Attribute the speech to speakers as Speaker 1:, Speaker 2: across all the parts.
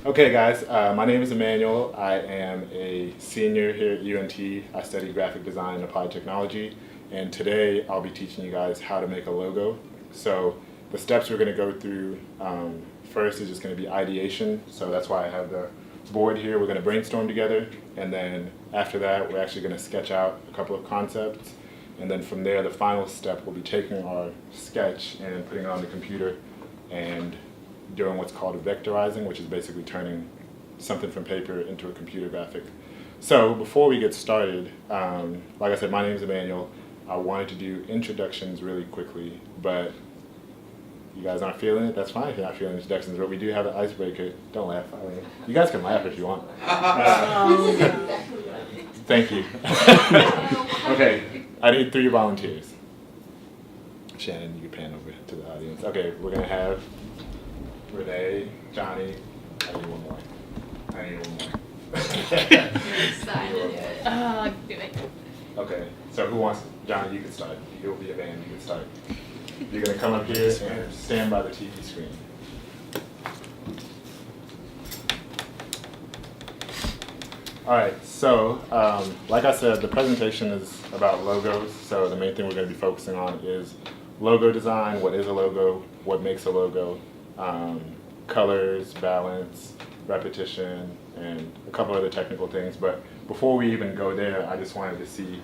Speaker 1: Okay, guys, my name is Emmanuel. I am a senior here at UNT. I study graphic design and applied technology, and today I'll be teaching you guys how to make a logo. So the steps we're going to go through first is just going to be ideation. So that's why I have the board here. We're going to brainstorm together, and then after that, we're actually going to sketch out a couple of concepts, and then from there, the final step will be taking our sketch and putting it on the computer and doing what's called vectorizing, which is basically turning something from paper into a computer graphic. So before we get started, like I said, my name is Emmanuel. I wanted to do introductions really quickly, but you guys aren't feeling it? That's fine if you're not feeling introductions, but we do have an icebreaker. Don't laugh. I mean, you guys can laugh if you want. Thank you. Okay, I need 3 volunteers. Shannon, you can pan over to the audience. Okay, we're going to have Renee, Johnny, I need one more.
Speaker 2: You're excited. Do it.
Speaker 1: Okay, so who wants, Johnny, you can start. You'll be a man, you can start. You're gonna come up here and stand by the TV screen. All right, so like I said, the presentation is about logos. So the main thing we're gonna be focusing on is logo design, what is a logo, what makes a logo, colors, balance, repetition, and a couple other technical things. But before we even go there, I just wanted to see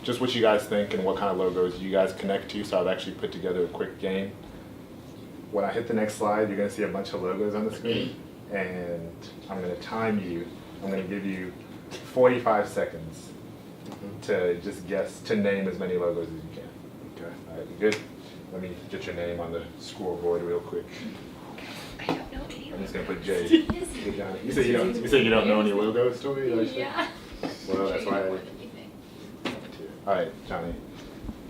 Speaker 1: just what you guys think and what kind of logos you guys connect to. So I've actually put together a quick game. When I hit the next slide, you're going to see a bunch of logos on the screen, and I'm going to time you. I'm going to give you 45 seconds to just guess, to name as many logos as you can. Okay. All right, you good? Let me get your name on the scoreboard real quick.
Speaker 2: I don't know any.
Speaker 1: I'm just gonna put J. Hey, Johnny. You said you don't know any logo story? Like
Speaker 2: Yeah.
Speaker 1: Well, that's why.
Speaker 2: More than you think.
Speaker 1: All right, Johnny.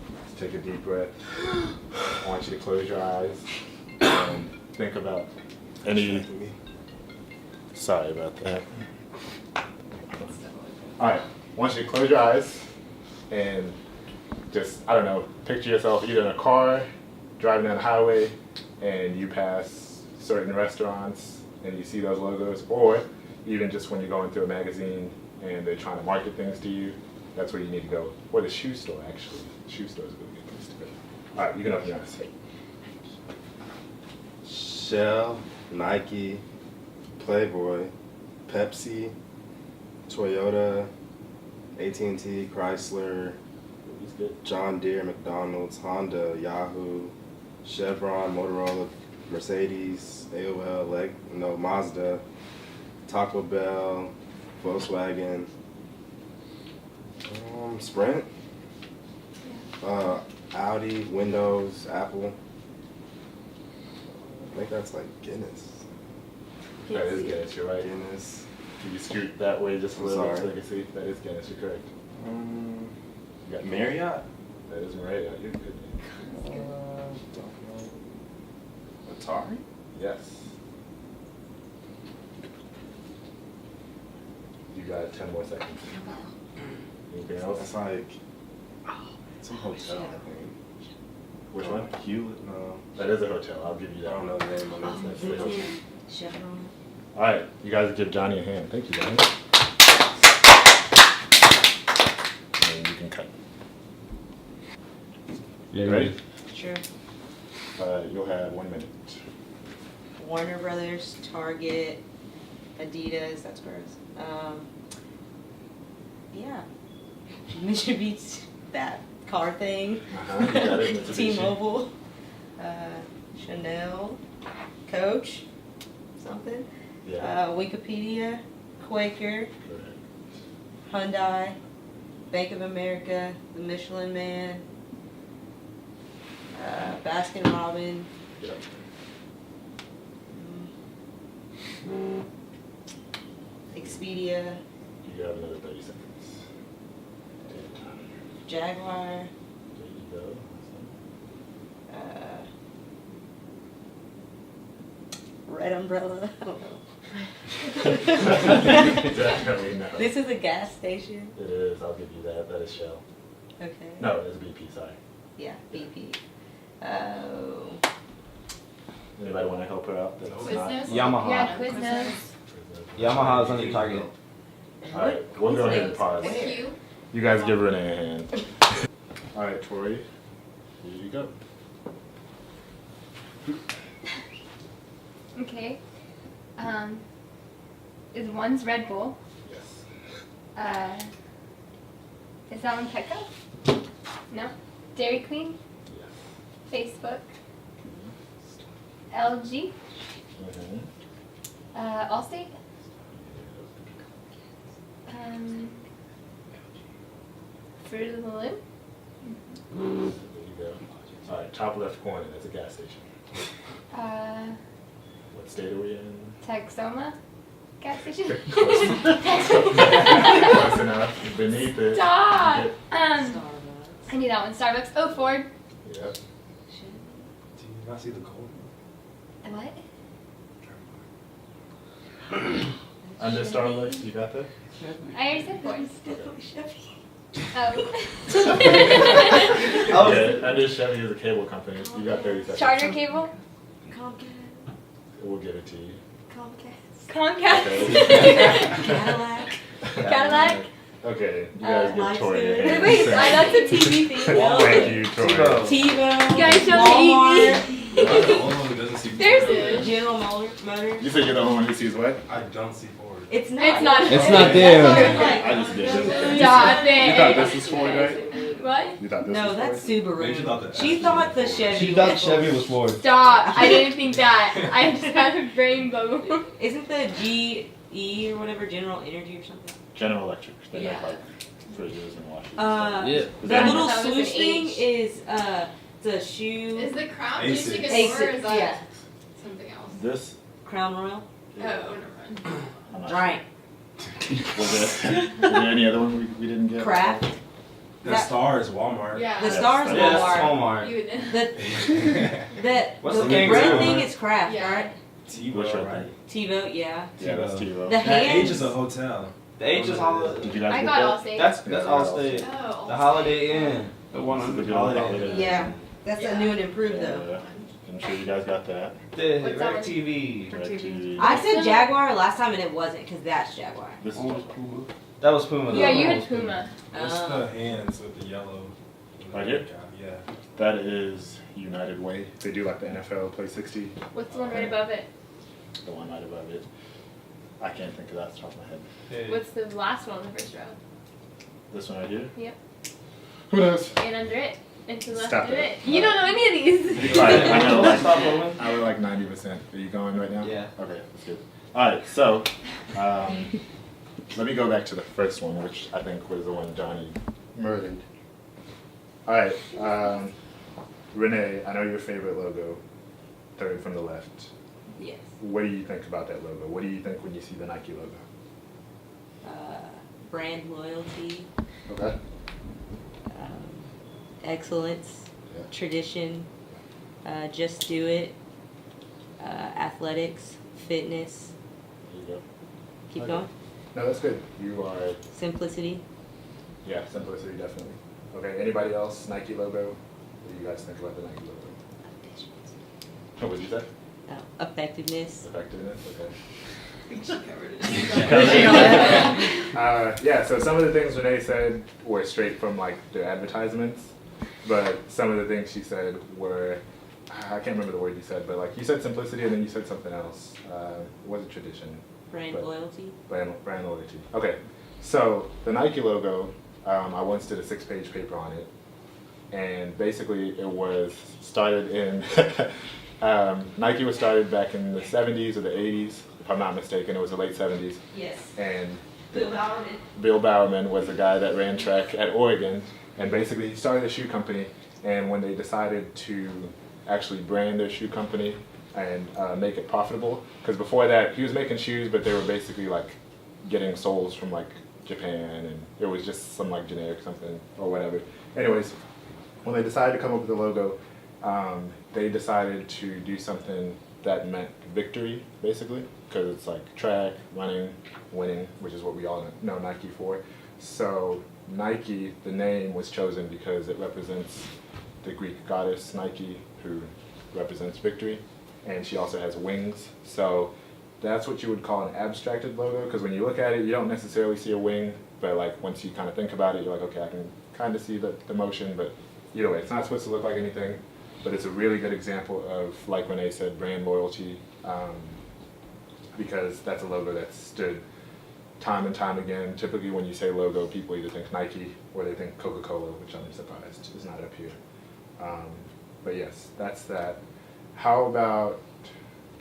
Speaker 1: Let's take a deep breath. I want you to close your eyes and think about any. Sorry about that. All right. I want you to close your eyes and just, I don't know, picture yourself either in a car, driving down the highway, and you pass certain restaurants and you see those logos, or even just when you're going through a magazine and they're trying to market things to you, that's where you need to go. Or the shoe store, actually. The shoe store is a really good place to go. All right, you can open your eyes.
Speaker 3: Shell, Nike, Playboy, Pepsi, Toyota, AT&T, Chrysler, John Deere, McDonald's, Honda, Yahoo, Chevron, Motorola, Mercedes, AOL, Mazda, Taco Bell, Volkswagen, Sprint, Audi, Windows, Apple. I think that's like Guinness.
Speaker 1: That is Guinness, you're right.
Speaker 3: Guinness.
Speaker 1: Can you scoot that way just a little bit so
Speaker 3: Sorry.
Speaker 1: they can see? That is Guinness, you're correct. You got
Speaker 3: Marriott?
Speaker 1: That is Marriott, you're good.
Speaker 3: Don't know. Atari?
Speaker 1: Yes. You got 10 more seconds. Anything else?
Speaker 3: That's like some hotel, I think.
Speaker 1: Which one?
Speaker 3: Hewlett? No.
Speaker 1: That is a hotel, I'll give you
Speaker 3: I
Speaker 1: that.
Speaker 3: don't know the name of it. That's the hotel.
Speaker 2: Chevron.
Speaker 1: All right, you guys give Johnny a hand. Thank you, Johnny. And you can cut. You ready?
Speaker 4: Sure.
Speaker 1: You'll have 1 minute.
Speaker 4: Warner Brothers, Target, Adidas, that's gross. Yeah. Mitsubishi, that car thing.
Speaker 1: You got it, Mitsubishi.
Speaker 4: T-Mobile, Chanel, Coach, something.
Speaker 1: Yeah.
Speaker 4: Wikipedia, Quaker,
Speaker 1: Correct.
Speaker 4: Hyundai, Bank of America, the Michelin Man, Baskin Robbins,
Speaker 1: Yep.
Speaker 4: Expedia,
Speaker 1: You have another 30 seconds. Take your time.
Speaker 4: Jaguar,
Speaker 1: There you go.
Speaker 4: Red Umbrella. I don't know.
Speaker 1: Definitely no.
Speaker 4: This is a gas station.
Speaker 1: It is, I'll give you that. That is Shell.
Speaker 4: Okay.
Speaker 1: No, it's BP, sorry.
Speaker 4: Yeah, BP. Oh.
Speaker 1: Anybody want to help her out? That's not-
Speaker 2: Quiznos?
Speaker 5: Yamaha.
Speaker 2: Yeah, Quiznos.
Speaker 5: Yamaha is under Target.
Speaker 1: All right, we'll go ahead and pause.
Speaker 2: With you.
Speaker 1: You guys give Renee a hand. All right, Tori, here you go.
Speaker 6: Okay. Is one's Red Bull?
Speaker 1: Yes.
Speaker 6: Is that one Petco? No. Dairy Queen?
Speaker 1: Yes.
Speaker 6: Facebook? LG?
Speaker 1: Mhm.
Speaker 6: Allstate? Fruit of the Loom?
Speaker 1: There you go. All right, top left corner, that's a gas station. What state are we in?
Speaker 6: Texoma? Gas station?
Speaker 1: Close enough. Beneath it.
Speaker 6: Stop!
Speaker 1: you
Speaker 4: Starbucks.
Speaker 6: I knew that one. Starbucks. Oh, Ford.
Speaker 1: get- Yep.
Speaker 3: Do you not see the cold?
Speaker 6: What?
Speaker 1: Under Starbucks, you got that?
Speaker 6: I already said Ford.
Speaker 4: Definitely Chevy.
Speaker 6: Oh.
Speaker 1: Yeah, under Chevy is a cable company. You got 30 seconds.
Speaker 6: Charter cable?
Speaker 4: Comcast.
Speaker 1: We'll give it to you.
Speaker 4: Comcast.
Speaker 6: Comcast?
Speaker 4: Cadillac.
Speaker 6: Cadillac?
Speaker 1: Okay, you guys give Tori a hand.
Speaker 6: Wait, that's a TV thing.
Speaker 1: Thank you, Tori.
Speaker 5: TiVo.
Speaker 4: TiVo.
Speaker 6: You guys show
Speaker 4: Walmart.
Speaker 3: I'm the only one who doesn't see
Speaker 6: There's-
Speaker 3: Ford.
Speaker 4: General Motors.
Speaker 1: You said you're the only one who sees what?
Speaker 3: I don't see Ford.
Speaker 4: It's not.
Speaker 6: It's not.
Speaker 5: It's not there.
Speaker 1: I just did.
Speaker 6: Stop
Speaker 1: You thought
Speaker 6: it.
Speaker 1: this was Ford, right?
Speaker 6: What?
Speaker 1: You thought this
Speaker 4: No,
Speaker 1: was
Speaker 4: that's
Speaker 1: Ford?
Speaker 3: Maybe she thought
Speaker 4: Subaru.
Speaker 3: that
Speaker 4: She thought the Chevy.
Speaker 5: She thought
Speaker 4: was-
Speaker 5: Chevy was Ford.
Speaker 6: Stop. I didn't think that. I just had a brain bubble.
Speaker 4: Isn't the GE or whatever General Energy or something?
Speaker 1: General Electric. They
Speaker 4: Yeah.
Speaker 1: make like fridges and washers.
Speaker 4: Yeah.
Speaker 1: Is
Speaker 4: The
Speaker 1: that-
Speaker 4: little
Speaker 6: That was an
Speaker 4: swoosh thing
Speaker 6: H.
Speaker 4: is the shoe.
Speaker 2: Is the crown
Speaker 3: Asics.
Speaker 2: just like a door or is that
Speaker 4: Yeah.
Speaker 2: something else?
Speaker 1: This?
Speaker 4: Crown Royal.
Speaker 2: Oh, never mind.
Speaker 1: I'm not
Speaker 4: Right.
Speaker 1: sure. Was there any other one we didn't get?
Speaker 4: Kraft.
Speaker 3: The
Speaker 4: That-
Speaker 3: Star is Walmart.
Speaker 2: Yeah.
Speaker 4: The
Speaker 1: Yes,
Speaker 4: Stars
Speaker 1: that is.
Speaker 4: Walmart.
Speaker 6: Walmart.
Speaker 2: You would know.
Speaker 5: What's
Speaker 4: The
Speaker 5: the
Speaker 4: red
Speaker 5: kangaroo
Speaker 4: thing
Speaker 5: one?
Speaker 4: is Kraft,
Speaker 2: Yeah.
Speaker 4: right?
Speaker 3: TiVo,
Speaker 1: What's your
Speaker 3: right?
Speaker 4: TiVo, yeah.
Speaker 1: Yeah, that's TiVo.
Speaker 4: The
Speaker 3: That
Speaker 4: hands.
Speaker 3: H is a hotel.
Speaker 5: The H is
Speaker 1: Did
Speaker 5: Holiday.
Speaker 1: you guys
Speaker 6: I
Speaker 1: get
Speaker 6: got
Speaker 1: that?
Speaker 6: Allstate.
Speaker 5: That's Allstate.
Speaker 2: Oh.
Speaker 5: The Holiday Inn. The one
Speaker 1: The
Speaker 5: under
Speaker 1: good old
Speaker 5: Holiday Inn.
Speaker 1: Holiday.
Speaker 4: Yeah, that's
Speaker 2: Yeah.
Speaker 4: a new and improved
Speaker 1: Yeah,
Speaker 4: though.
Speaker 1: yeah. I'm sure you guys got that.
Speaker 5: The
Speaker 6: What's that one?
Speaker 5: TV.
Speaker 1: Direct TV.
Speaker 4: I said Jaguar last time and it wasn't because that's Jaguar.
Speaker 1: This is
Speaker 5: Puma. That was Puma.
Speaker 6: Yeah,
Speaker 5: though.
Speaker 6: you
Speaker 5: That
Speaker 6: had
Speaker 5: was Puma.
Speaker 6: Puma.
Speaker 3: What's the hands with the yellow?
Speaker 1: Right here?
Speaker 3: Yeah.
Speaker 1: That is United Way. They do like the NFL Play 60.
Speaker 6: What's the one right above it?
Speaker 1: The one right above it. I can't think of that off the top of my head.
Speaker 5: Yeah.
Speaker 6: What's the last one on the first row?
Speaker 1: This one right here?
Speaker 6: Yep.
Speaker 1: Who knows?
Speaker 6: And under it? And to the left
Speaker 1: Stop
Speaker 6: of
Speaker 1: it.
Speaker 6: it? You don't know any of these.
Speaker 1: Right, I know, like,
Speaker 5: Stop rolling.
Speaker 1: I would like 90%. Are you going right now?
Speaker 5: Yeah.
Speaker 1: Okay, that's good. Alright, so, let me go back to the first one, which I think was the one Johnny murdered. Alright, Renee, I know your favorite logo, third from the left.
Speaker 4: Yes.
Speaker 1: What do you think about that logo? What do you think when you see the Nike logo?
Speaker 4: Brand loyalty,
Speaker 1: Okay.
Speaker 4: excellence,
Speaker 1: Yeah.
Speaker 4: tradition, just do it, athletics, fitness.
Speaker 1: There you go.
Speaker 4: Keep
Speaker 1: Okay.
Speaker 4: going.
Speaker 1: No, that's good. You are,
Speaker 4: Simplicity.
Speaker 1: yeah, simplicity definitely. Okay, anybody else? Nike logo? What do you guys think about the Nike logo? Oh, what did you say?
Speaker 4: Effectiveness.
Speaker 1: Effectiveness, okay.
Speaker 4: Yeah.
Speaker 1: Yeah, so some of the things Renee said were straight from like the advertisements, but some of the things she said were, I can't remember the word you said, but like you said simplicity and then you said something else. It wasn't tradition.
Speaker 4: Brand
Speaker 1: But-
Speaker 4: loyalty.
Speaker 1: Brand loyalty. Okay, so the Nike logo, I once did a 6-page paper on it, and basically it was started in, Nike was started back in the 70s or the 80s, if I'm not mistaken, it was the late 70s,
Speaker 4: Yes.
Speaker 1: and
Speaker 4: Bill Bowerman.
Speaker 1: Bill Bowerman was the guy that ran track at Oregon, and basically he started a shoe company, and when they decided to actually brand their shoe company and make it profitable, because before that he was making shoes, but they were basically like getting soles from like Japan, and it was just some like generic something or whatever. Anyways, when they decided to come up with the logo, they decided to do something that meant victory, basically, because it's like track, running, winning, which is what we all know Nike for. So Nike, the name was chosen because it represents the Greek goddess Nike, who represents victory. and she also has wings. So that's what you would call an abstracted logo, because when you look at it, you don't necessarily see a wing, but like once you kind of think about it, you're like, okay, I can kind of see the motion, but either way, it's not supposed to look like anything, but it's a really good example of, like Renee said, brand loyalty, because that's a logo that's stood time and time again. Typically when you say logo, people either think Nike or they think Coca-Cola, which I'm surprised is not up here. But yes, that's that. How about,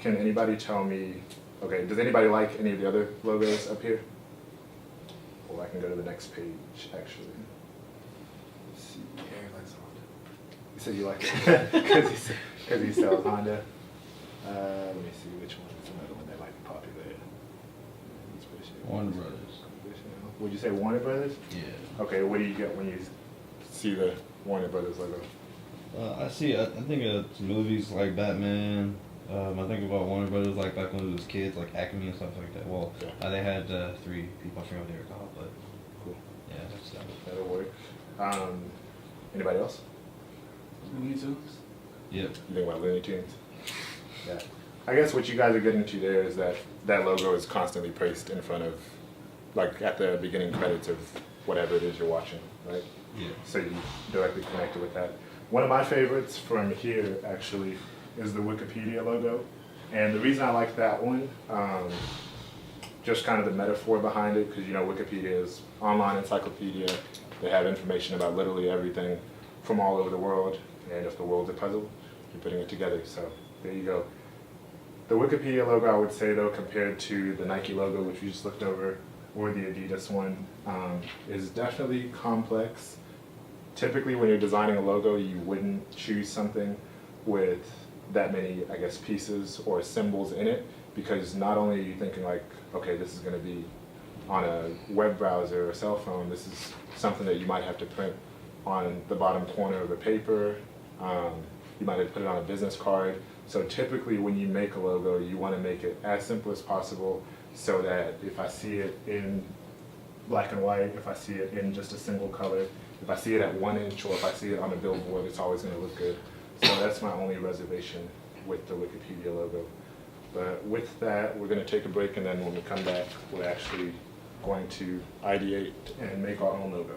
Speaker 1: can anybody tell me, okay, does anybody like any of the other logos up here? Or I can go to the next page, actually. Let's see.
Speaker 3: Eric likes Honda.
Speaker 1: You said you like it because he sells Honda. Let me see which one is another one that might be popular.
Speaker 7: Warner Brothers.
Speaker 1: Would you say Warner Brothers?
Speaker 7: Yeah.
Speaker 1: Okay, what do you get when you see the Warner Brothers logo?
Speaker 7: I think it's movies like Batman. I think about Warner Brothers like back when we was kids, like Acme and stuff like that. Well,
Speaker 1: Yeah.
Speaker 7: they had 3 people. I forget what they were called, but
Speaker 1: Cool.
Speaker 7: yeah, that's that.
Speaker 1: That'll work. Anybody else?
Speaker 3: Looney Tunes?
Speaker 7: Yep.
Speaker 1: You think about Looney Tunes? Yeah. I guess what you guys are getting to there is that that logo is constantly placed in front of, like at the beginning credits of whatever it is you're watching, right?
Speaker 7: Yeah.
Speaker 1: So you directly connected with that. One of my favorites from here actually is the Wikipedia logo. And the reason I like that one, just kind of the metaphor behind it, because you know Wikipedia is online encyclopedia. They have information about literally everything from all over the world. And if the world's a puzzle, you're putting it together. So there you go. The Wikipedia logo, I would say though, compared to the Nike logo, which we just looked over, or the Adidas one, is definitely complex. Typically when you're designing a logo, you wouldn't choose something with that many, I guess, pieces or symbols in it, because not only are you thinking like, okay, this is gonna be on a web browser or cell phone, this is something that you might have to print on the bottom corner of a paper, you might have to put it on a business card. So typically when you make a logo, you want to make it as simple as possible so that if I see it in black and white, if I see it in just a single color, if I see it at 1 inch, or if I see it on a billboard, it's always going to look good. So that's my only reservation with the Wikipedia logo. But with that, we're going to take a break, and then when we come back, we're actually going to ideate and make our own logo.